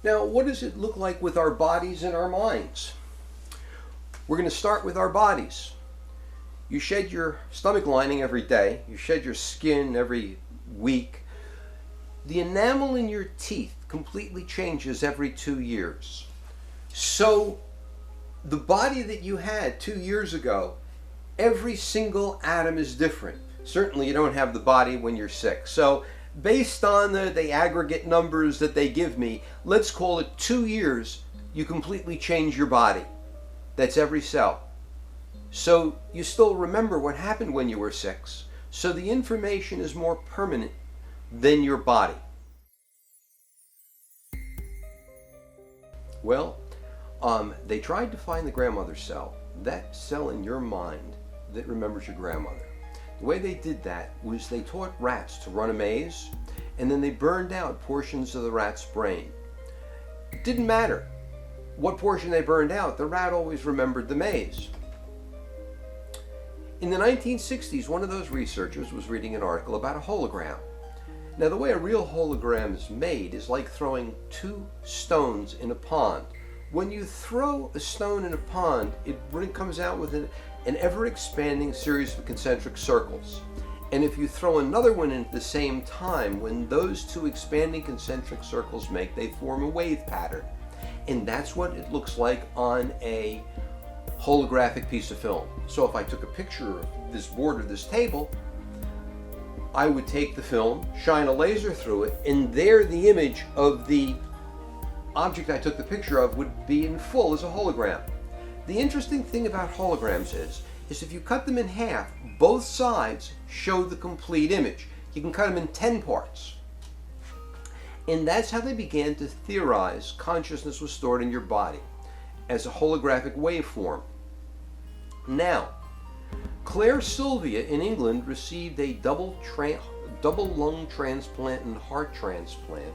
Now, what does it look like with our bodies and our minds? We're going to start with our bodies. You shed your stomach lining every day. You shed your skin every week. The enamel in your teeth completely changes every 2 years. So the body that you had 2 years ago, every single atom is different. Certainly you don't have the body when you're sick. So based on the aggregate numbers that they give me, let's call it 2 years, you completely change your body. That's every cell. So you still remember what happened when you were 6. So the information is more permanent than your body. Well, they tried to find the grandmother cell, that cell in your mind that remembers your grandmother. The way they did that was they taught rats to run a maze, and then they burned out portions of the rat's brain. It didn't matter what portion they burned out, the rat always remembered the maze. In the 1960s, one of those researchers was reading an article about a hologram. Now, the way a real hologram is made is like throwing 2 stones in a pond. When you throw a stone in a pond, it comes out with an ever-expanding series of concentric circles. And if you throw another one in at the same time, when those 2 expanding concentric circles make, they form a wave pattern. And that's what it looks like on a holographic piece of film. So if I took a picture of this board or this table, I would take the film, shine a laser through it, and there the image of the object I took the picture of would be in full as a hologram. The interesting thing about holograms is if you cut them in half, both sides show the complete image. You can cut them in 10 parts. And that's how they began to theorize consciousness was stored in your body as a holographic waveform. Now, Claire Sylvia in England received a double lung transplant and heart transplant,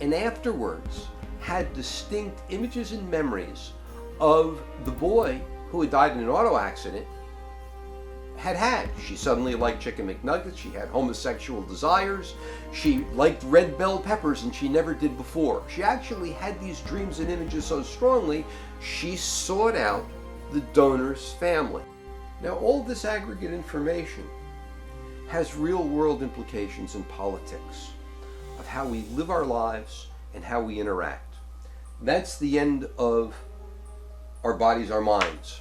and afterwards had distinct images and memories of the boy who had died in an auto accident had. She suddenly liked chicken McNuggets, she had homosexual desires, she liked red bell peppers, and she never did before. She actually had these dreams and images so strongly, she sought out the donor's family. Now, all this aggregate information has real-world implications in politics of how we live our lives and how we interact. That's the end of our bodies, our minds.